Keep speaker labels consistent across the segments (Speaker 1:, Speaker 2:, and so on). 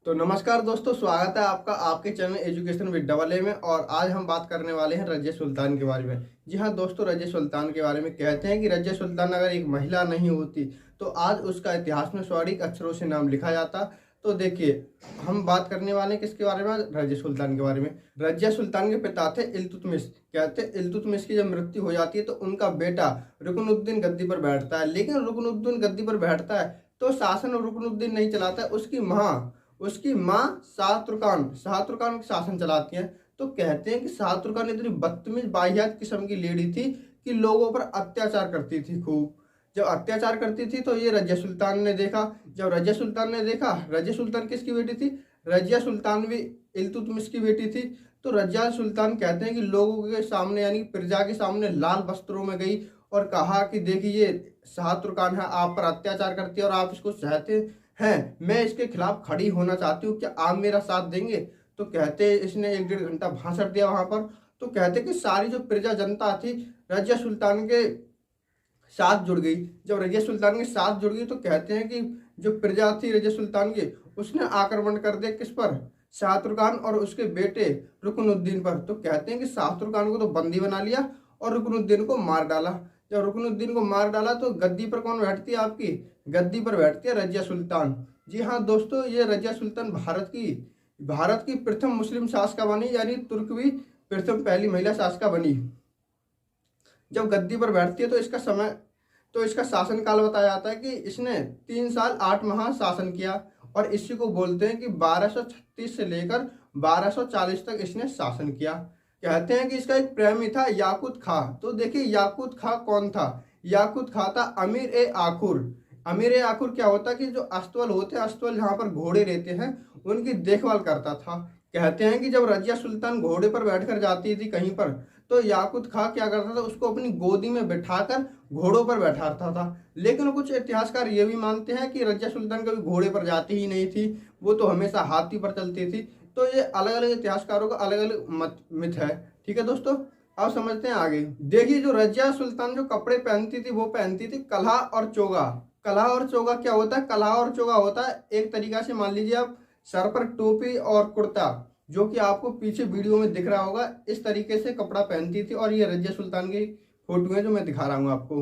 Speaker 1: तो नमस्कार दोस्तों, स्वागत है आपका आपके channel education with double A में। और आज हम बात करने वाले हैं रजिया सुल्तान के बारे में। जी हाँ दोस्तों, रजिया सुल्तान के बारे में कहते हैं कि रजिया सुल्तान अगर एक महिला नहीं होती तो आज उसका इतिहास में स्वर्णिम अक्षरों से नाम लिखा जाता। तो देखिए, हम बात करने वाले हैं किसके बारे में? रजिया सुल्तान के बारे में। रजिया सुल्तान के पिता थे इल्तुतमिश। कहते हैं इल्तुतमिश की जब मृत्यु हो जाती है तो उनका बेटा रुकनुद्दीन गद्दी पर बैठता है। लेकिन रुकनुद्दीन गद्दी पर बैठता है तो शासन रुकनुद्दीन नहीं चलाता है, उसकी माँ शाहतुर्कान शासन चलाती हैं। तो कहते हैं कि शाहतुर्कान इतनी बदतमीज बाहियात किस्म की लेडी थी कि लोगों पर अत्याचार करती थी खूब। जब अत्याचार करती थी तो ये रजिया सुल्तान ने देखा। जब रजिया सुल्तान ने देखा, रजिया सुल्तान किसकी बेटी थी? रजिया सुल्तान भी इल्तुतमिश की बेटी थी। तो रजिया सुल्तान कहते हैं कि लोगों के सामने यानी प्रजा के सामने लाल वस्त्रों में गई और कहा कि देखिए, शाहतुर्कान है, आप पर अत्याचार करती है और आप इसको सहते हैं। मैं इसके खिलाफ खड़ी होना चाहती हूँ, क्या आप मेरा साथ देंगे? तो कहते इसने 1 डेढ़ घंटा भाषण दिया वहां पर। तो कहते कि सारी जो प्रजा जनता थी रजिया सुल्तान के साथ जुड़ गई। जब रजिया सुल्तान के साथ जुड़ गई तो कहते हैं कि जो प्रजा थी रजिया सुल्तान की, उसने आक्रमण कर दिया किस पर? शाहतुर्कान और उसके बेटे रुकनुद्दीन पर। तो कहते हैं कि शाहतुर्कान को तो बंदी बना लिया और रुकनुद्दीन को मार डाला। जब रुकनुद्दीन को मार डाला तो गद्दी पर कौन बैठती है? आपकी गद्दी पर बैठती है रजिया सुल्तान। जी हाँ दोस्तों, ये रजिया सुल्तान भारत की प्रथम मुस्लिम शासका बनी, यानी तुर्कवी प्रथम पहली महिला शासका बनी। जब गद्दी पर बैठती है तो इसका शासनकाल बताया जाता है कि इसने 3 साल 8 माह शासन किया। और इसी को बोलते हैं कि 1236 से लेकर 1240 तक इसने शासन किया। कहते हैं कि इसका एक प्रेमी था याकूत खां। तो देखिए, याकूत खां कौन था? याकूत खां था अमीर ए आखुर। अमीर ए आखुर क्या होता है कि जो अस्तबल होते हैं, अस्तबल जहाँ पर घोड़े रहते हैं, उनकी देखभाल करता था। कहते हैं कि जब रजिया सुल्तान घोड़े पर बैठकर जाती थी कहीं पर, तो याकूत खां क्या करता था, उसको अपनी गोदी में बिठाकर घोड़ों पर बैठाता था। लेकिन कुछ इतिहासकार ये भी मानते हैं कि रजिया सुल्तान कभी घोड़े पर जाती ही नहीं थी, वो तो हमेशा हाथी पर चलती थी। तो ये अलग अलग इतिहासकारों का अलग अलग मत मिथ है। ठीक है दोस्तों, अब समझते हैं आगे। देखिए, जो रजिया सुल्तान जो कपड़े पहनती थी वो पहनती थी कलहा और चोगा। कलहा और चोगा क्या होता है? कलहा और चोगा होता है एक तरीका से, मान लीजिए आप सर पर टोपी और कुर्ता, जो कि आपको पीछे वीडियो में दिख रहा होगा, इस तरीके से कपड़ा पहनती थी। और ये रजिया सुल्तान की फोटो है जो मैं दिखा रहा हूँ आपको।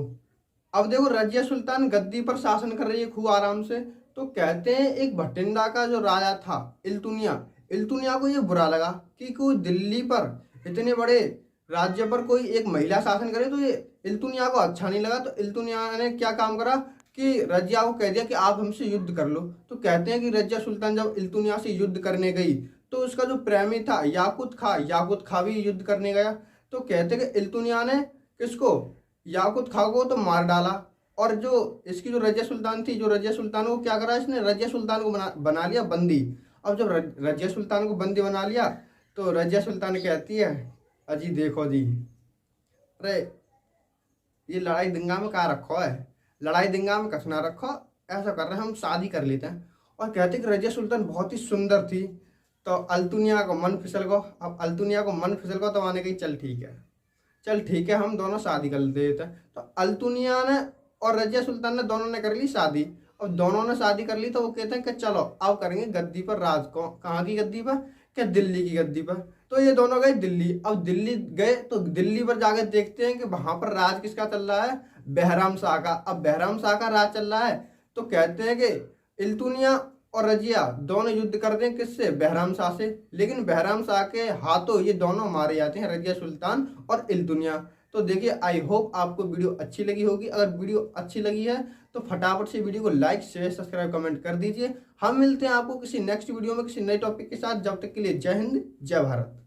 Speaker 1: अब देखो, रजिया सुल्तान गद्दी पर शासन कर रही है खूब आराम से। तो कहते हैं एक भटिंडा का जो राजा था इल्तुनिया को ये बुरा लगा कि कोई दिल्ली पर इतने बड़े राज्य पर कोई एक महिला शासन करे। तो ये इल्तुनिया को अच्छा नहीं लगा। तो इल्तुनिया ने क्या काम करा कि रजिया को कह दिया कि आप हमसे युद्ध कर लो। तो कहते हैं कि रजिया सुल्तान जब इल्तुनिया से युद्ध करने गई तो उसका जो प्रेमी था याकूत खां भी युद्ध करने गया। तो कहते हैं कि इल्तुनिया ने किसको? याकूत खां को तो मार डाला। और जो इसकी जो रजिया सुल्तान थी, जो रजिया सुल्तान को क्या करा, इसने रजिया सुल्तान को बना लिया बंदी। अब जब रजिया सुल्तान को बंदी बना लिया तो रजिया सुल्तान कहती है, अजी देखो जी, अरे ये लड़ाई दंगा में कहाँ रखो है, लड़ाई दंगा में कस ना रखो, ऐसा कर रहे हैं हम शादी कर लेते हैं। और कहते कि रजिया सुल्तान बहुत ही सुंदर थी। तो अल्तुनिया को मन फिसल गो। अब अल्तुनिया को मन फिसल गो तो माने कही चल ठीक है, हम दोनों शादी कर लेते हैं। तो अल्तुनिया ने और रजिया सुल्तान ने दोनों ने कर ली शादी। अब दोनों ने शादी कर ली तो वो कहते हैं कि चलो अब करेंगे गद्दी पर राज। को कहाँ की गद्दी पर? क्या दिल्ली की गद्दी पर। तो ये दोनों गए दिल्ली। अब दिल्ली गए तो दिल्ली पर जाकर देखते हैं कि वहां पर राज किसका चल रहा है? बहराम शाह का। अब बहराम शाह का राज चल रहा है। तो कहते हैं कि इल्तुनिया और रजिया दोनों युद्ध करते हैं किससे? बहराम शाह से। लेकिन बहराम शाह के हाथों ये दोनों मारे जाते हैं, रजिया सुल्तान और इल्तुनिया। तो देखिए, आई होप आपको वीडियो अच्छी लगी होगी। अगर वीडियो अच्छी लगी है तो फटाफट से वीडियो को लाइक शेयर सब्सक्राइब कमेंट कर दीजिए। हम मिलते हैं आपको किसी नेक्स्ट वीडियो में किसी नए टॉपिक के साथ। जब तक के लिए जय हिंद, जय भारत।